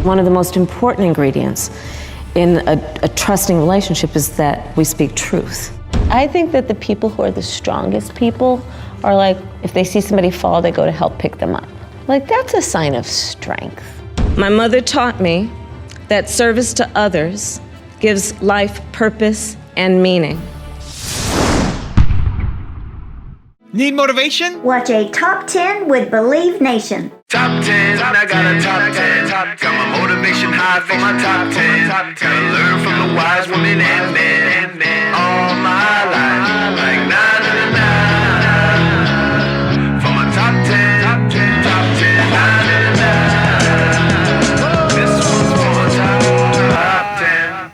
One of the most important ingredients in a trusting relationship is that we speak truth. I think that the people who are the strongest people are like, if they see somebody fall, they go to help pick them up. Like, that's a sign of strength. My mother taught me that service to others gives life purpose and meaning. Need motivation? Watch a Top 10 with Believe Nation. Top 10, I got a top 10. Got my motivation high for my top 10. Gotta learn from the wise women and men. All my life, like 9 for my top 10, top 10, 9. This one's for my top 10.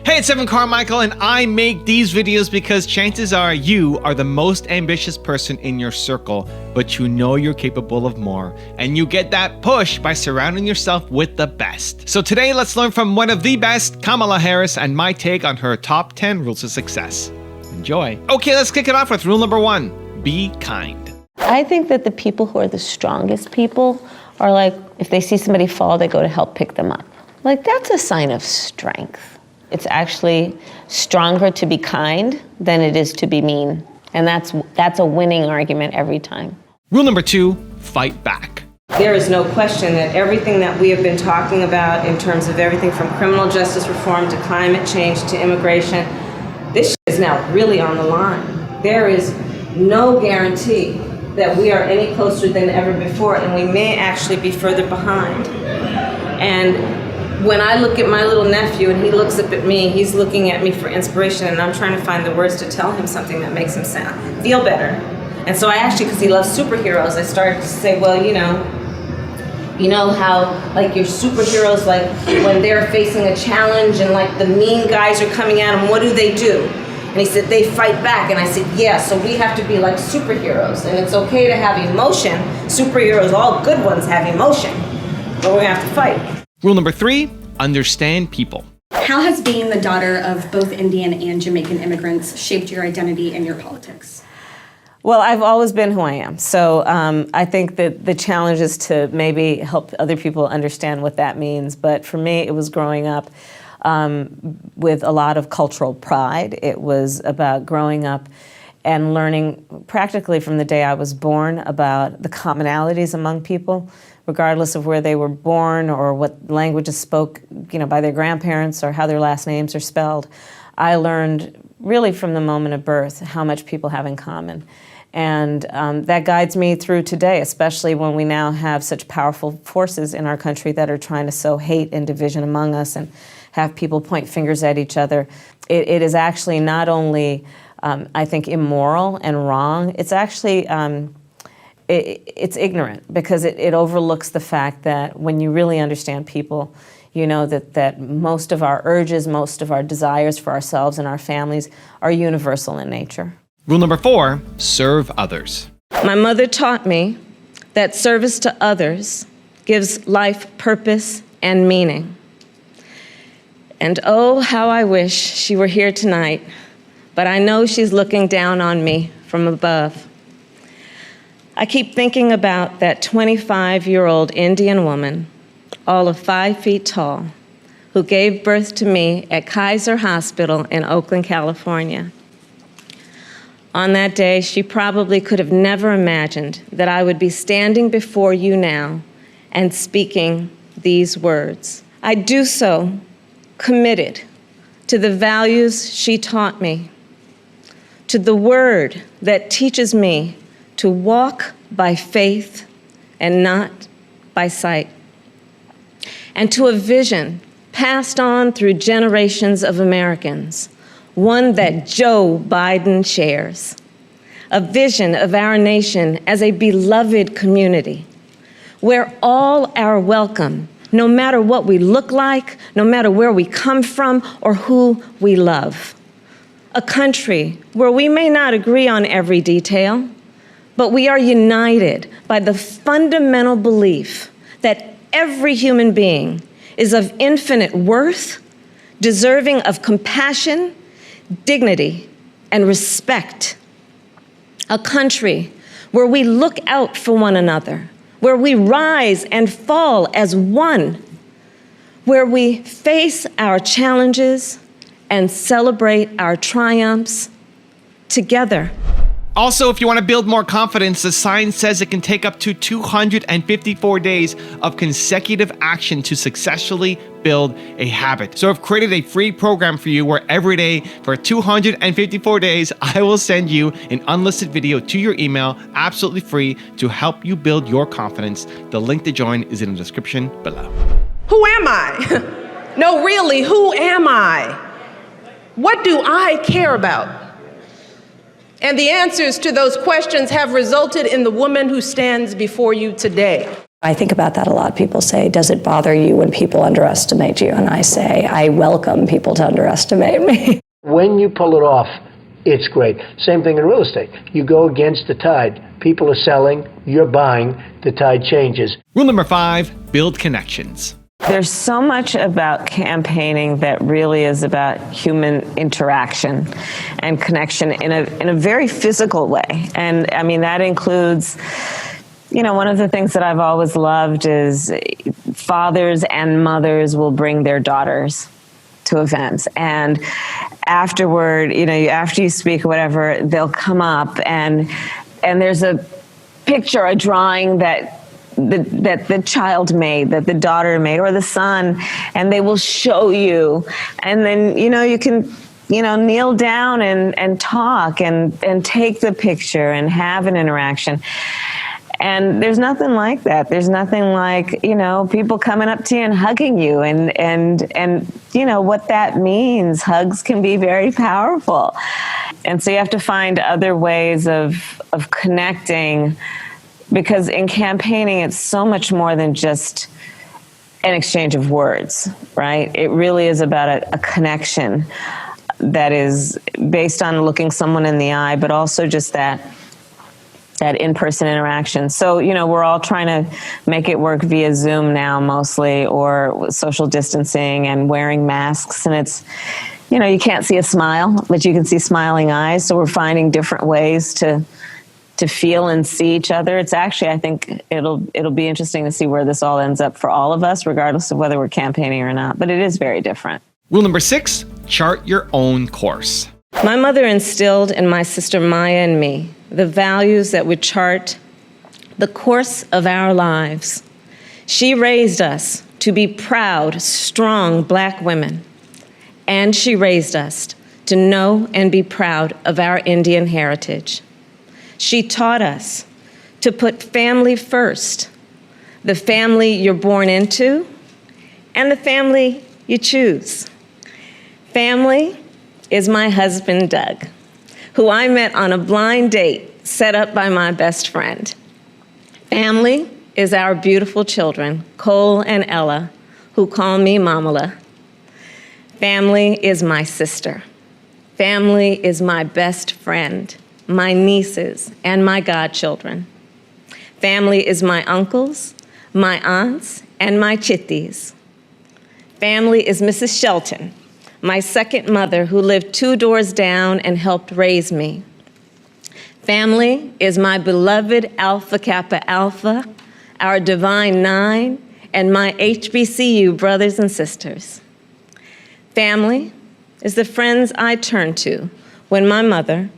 Hey, it's Carmichael, and I make these videos because chances are you are the most ambitious person in your circle, but you know you're capable of more, and you get that push by surrounding yourself with the best. So today, let's learn from one of the best, Kamala Harris, and my take on her top 10 rules of success. Enjoy. Okay, let's kick it off with rule number 1, be kind. I think that the people who are the strongest people are like, if they see somebody fall, they go to help pick them up. Like, that's a sign of strength. It's actually stronger to be kind than it is to be mean. And that's a winning argument every time. Rule number 2, fight back. There is no question that everything that we have been talking about in terms of everything from criminal justice reform to climate change to immigration, this shit is now really on the line. There is no guarantee that we are any closer than ever before, and we may actually be further behind. And when I look at my little nephew and he looks up at me, he's looking at me for inspiration, and I'm trying to find the words to tell him something that makes him feel better. And so I actually, because he loves superheroes, I started to say, well, you know how like your superheroes, like when they're facing a challenge and like the mean guys are coming at them, what do? And he said, they fight back. And I said, yeah, so we have to be like superheroes, and it's okay to have emotion. Superheroes, all good ones, have emotion, but we're gonna have to fight. Rule number 3, understand people. How has being the daughter of both Indian and Jamaican immigrants shaped your identity and your politics? Well, I've always been who I am. So I think that the challenge is to maybe help other people understand what that means. But for me, it was growing up with a lot of cultural pride. It was about growing up and learning practically from the day I was born about the commonalities among people, regardless of where they were born or what languages spoke, by their grandparents or how their last names are spelled. I learned really from the moment of birth how much people have in common. And that guides me through today, especially when we now have such powerful forces in our country that are trying to sow hate and division among us and have people point fingers at each other. It is actually not only, I think, immoral and wrong, it's actually it's ignorant, because it overlooks the fact that when you really understand people, you know that most of our urges, most of our desires for ourselves and our families are universal in nature. Rule number 4, serve others. My mother taught me that service to others gives life purpose and meaning. And oh, how I wish she were here tonight, but I know she's looking down on me from above. I keep thinking about that 25-year-old Indian woman, all of 5 feet tall, who gave birth to me at Kaiser Hospital in Oakland, California. On that day, she probably could have never imagined that I would be standing before you now and speaking these words. I do so committed to the values she taught me, to the word that teaches me to walk by faith and not by sight, and to a vision passed on through generations of Americans, one that Joe Biden shares, a vision of our nation as a beloved community, where all are welcome, no matter what we look like, no matter where we come from, or who we love. A country where we may not agree on every detail, but we are united by the fundamental belief that every human being is of infinite worth, deserving of compassion, dignity, and respect. A country where we look out for one another, where we rise and fall as one, where we face our challenges and celebrate our triumphs together. Also, if you want to build more confidence, the science says it can take up to 254 days of consecutive action to successfully build a habit. So I've created a free program for you where every day for 254 days, I will send you an unlisted video to your email, absolutely free, to help you build your confidence. The link to join is in the description below. Who am I? No, really, who am I? What do I care about? And the answers to those questions have resulted in the woman who stands before you today. I think about that a lot. People say, does it bother you when people underestimate you? And I say, I welcome people to underestimate me. When you pull it off, it's great. Same thing in real estate. You go against the tide. People are selling, you're buying, the tide changes. Rule number 5, build connections. There's so much about campaigning that really is about human interaction and connection in a very physical way. And I mean, that includes, you know, one of the things that I've always loved is fathers and mothers will bring their daughters to events. And afterward, you know, after you speak or whatever, they'll come up and there's a picture, a drawing that the child made, that the daughter made, or the son, and they will show you. And then, you know, you can, you know, kneel down and talk and take the picture and have an interaction. And there's nothing like that. There's nothing like, you know, people coming up to you and hugging you and you know what that means. Hugs can be very powerful. And so you have to find other ways of connecting, because in campaigning, it's so much more than just an exchange of words, right? It really is about a connection that is based on looking someone in the eye, but also just that in-person interaction. So, you know, we're all trying to make it work via Zoom now mostly, or social distancing and wearing masks. And it's, you know, you can't see a smile, but you can see smiling eyes. So we're finding different ways to feel and see each other. It's actually, I think it'll be interesting to see where this all ends up for all of us, regardless of whether we're campaigning or not. But it is very different. Rule number 6, chart your own course. My mother instilled in my sister Maya and me the values that would chart the course of our lives. She raised us to be proud, strong Black women, and she raised us to know and be proud of our Indian heritage. She taught us to put family first, the family you're born into and the family you choose. Family is my husband, Doug, who I met on a blind date set up by my best friend. Family is our beautiful children, Cole and Ella, who call me Mamala. Family is my sister. Family is my best friend, my nieces, and my godchildren. Family is my uncles, my aunts, and my chitties. Family is Mrs. Shelton, my second mother who lived 2 doors down and helped raise me. Family is my beloved Alpha Kappa Alpha, our Divine Nine, and my HBCU brothers and sisters. Family is the friends I turn to when my mother,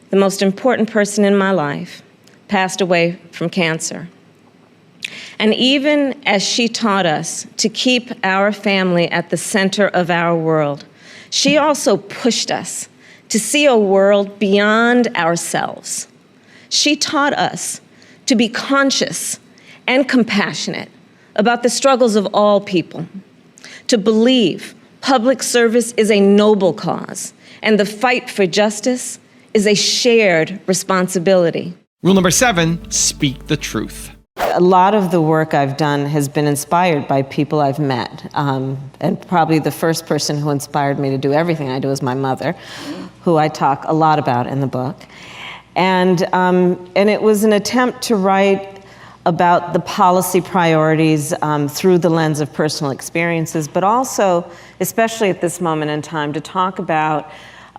the most important person in my life, passed away from cancer. And even as she taught us to keep our family at the center of our world, she also pushed us to see a world beyond ourselves. She taught us to be conscious and compassionate about the struggles of all people, to believe public service is a noble cause, and the fight for justice is a shared responsibility. Rule number 7, speak the truth. A lot of the work I've done has been inspired by people I've met. And probably the first person who inspired me to do everything I do is my mother, who I talk a lot about in the book. And it was an attempt to write about the policy priorities through the lens of personal experiences, but also, especially at this moment in time, to talk about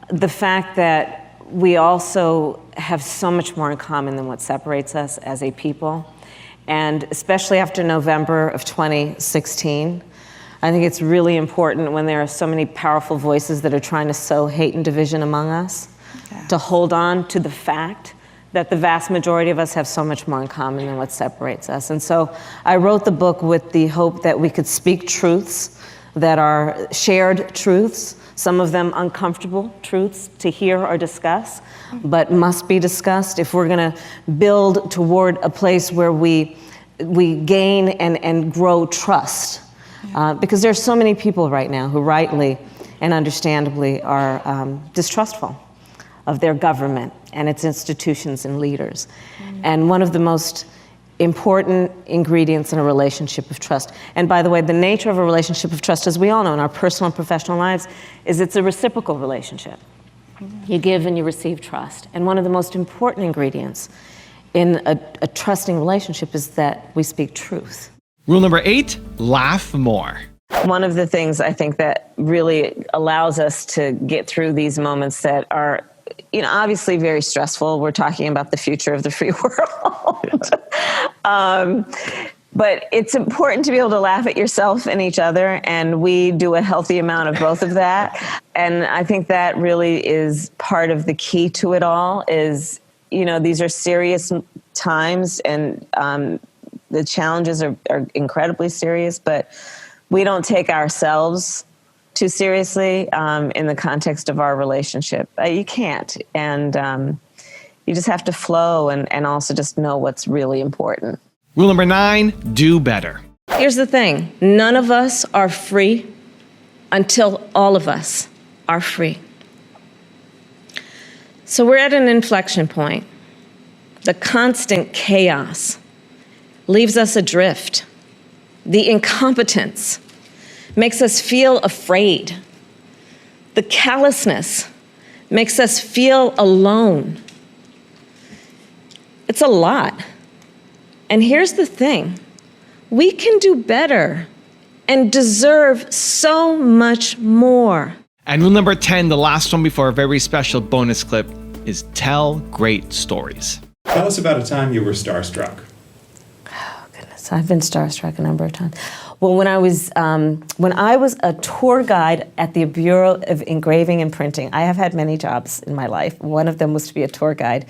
the fact that we also have so much more in common than what separates us as a people. And especially after November of 2016, I think it's really important when there are so many powerful voices that are trying to sow hate and division among us, to hold on to the fact that the vast majority of us have so much more in common than what separates us. And so I wrote the book with the hope that we could speak truths that are shared truths, some of them uncomfortable truths to hear or discuss, but must be discussed if we're gonna build toward a place where we gain and grow trust. Because there's so many people right now who rightly and understandably are distrustful of their government and its institutions and leaders. And one of the most important ingredients in a relationship of trust, and by the way, the nature of a relationship of trust, as we all know in our personal and professional lives, is it's a reciprocal relationship. You give and you receive trust. And one of the most important ingredients in a trusting relationship is that we speak truth. Rule number 8, laugh more. One of the things I think that really allows us to get through these moments that are, obviously very stressful. We're talking about the future of the free world. But it's important to be able to laugh at yourself and each other, and we do a healthy amount of both of that. And I think that really is part of the key to it all is, these are serious times, and the challenges are incredibly serious, but we don't take ourselves too seriously in the context of our relationship. You can't. And you just have to flow and also just know what's really important. Rule number 9, do better. Here's the thing. None of us are free until all of us are free. So we're at an inflection point. The constant chaos leaves us adrift. The incompetence makes us feel afraid. The callousness makes us feel alone. It's a lot. And here's the thing. We can do better and deserve so much more. And rule number 10, the last one before a very special bonus clip, is tell great stories. Tell us about a time you were starstruck. I've been starstruck a number of times. Well, when I was a tour guide at the Bureau of Engraving and Printing, I have had many jobs in my life. One of them was to be a tour guide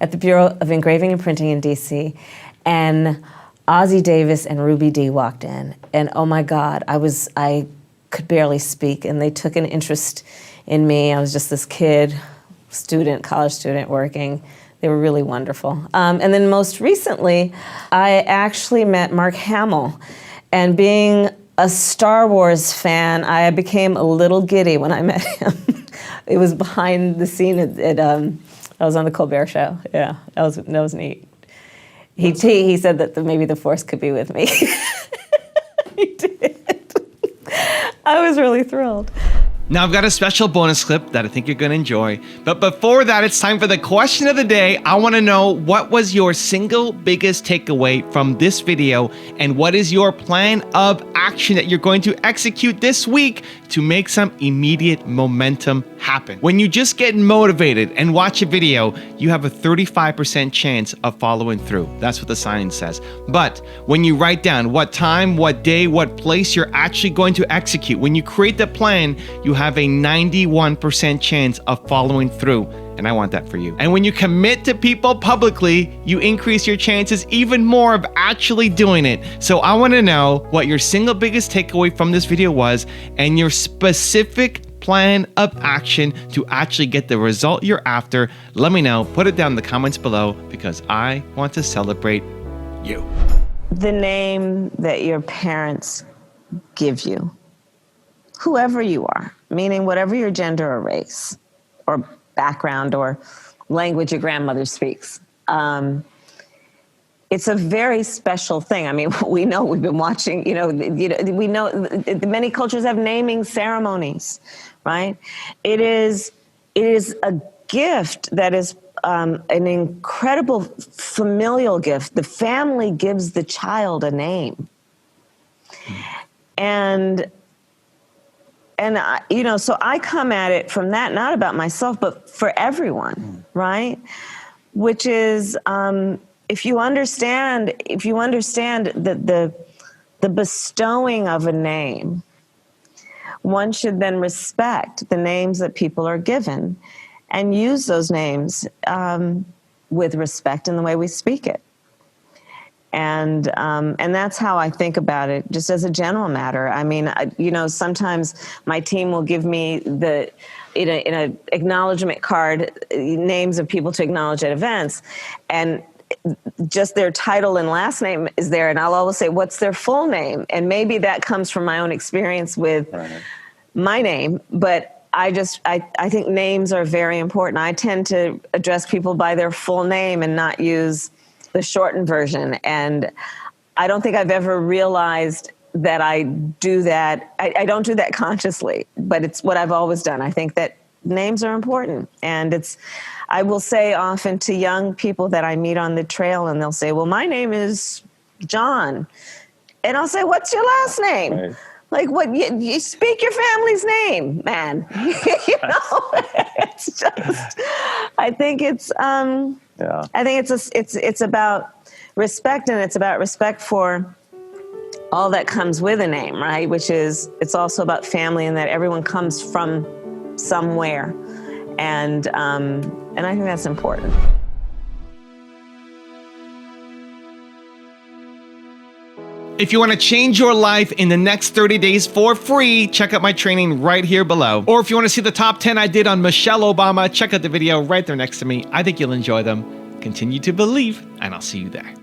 at the Bureau of Engraving and Printing in DC. And Ozzie Davis and Ruby Dee walked in, and oh my God, I could barely speak, and they took an interest in me. I was just this kid, college student working. They were really wonderful. And then most recently, I actually met Mark Hamill. And being a Star Wars fan, I became a little giddy when I met him. It was behind the scene I was on the Colbert Show. Yeah, that was neat. He said that maybe the Force could be with me. He did. I was really thrilled. Now I've got a special bonus clip that I think you're going to enjoy. But before that, it's time for the question of the day. I want to know, what was your single biggest takeaway from this video, and what is your plan of action that you're going to execute this week to make some immediate momentum happen? When you just get motivated and watch a video, you have a 35% chance of following through. That's what the science says. But when you write down what time, what day, what place you're actually going to execute, when you create the plan, you have a 91% chance of following through. And I want that for you. And when you commit to people publicly, you increase your chances even more of actually doing it. So I want to know what your single biggest takeaway from this video was, and your specific plan of action to actually get the result you're after. Let me know. Put it down in the comments below, because I want to celebrate you. The name that your parents give you, whoever you are, meaning whatever your gender or race or background or language your grandmother speaks. It's a very special thing. I mean, we know, we've been watching, we know many cultures have naming ceremonies, right? It is a gift that is an incredible familial gift. The family gives the child a name. And so I come at it from that, not about myself, but for everyone, right? Which is, if you understand that the bestowing of a name, one should then respect the names that people are given and use those names with respect in the way we speak it. And that's how I think about it, just as a general matter. I mean, sometimes my team will give me in a acknowledgement card names of people to acknowledge at events, and just their title and last name is there, and I'll always say, what's their full name? And maybe that comes from my own experience with my name, but I think names are very important. I tend to address people by their full name and not use the shortened version. And I don't think I've ever realized that I do that. I don't do that consciously, but it's what I've always done. I think that names are important. And I will say often to young people that I meet on the trail, and they'll say, well, my name is John. And I'll say, what's your last name? Right. Like, what, you speak your family's name, man. It's just, I think it's about respect, and it's about respect for all that comes with a name, right? Which is, it's also about family, and that everyone comes from somewhere. And I think that's important. If you want to change your life in the next 30 days for free, check out my training right here below. Or if you want to see the top 10 I did on Michelle Obama, check out the video right there next to me. I think you'll enjoy them. Continue to believe, and I'll see you there.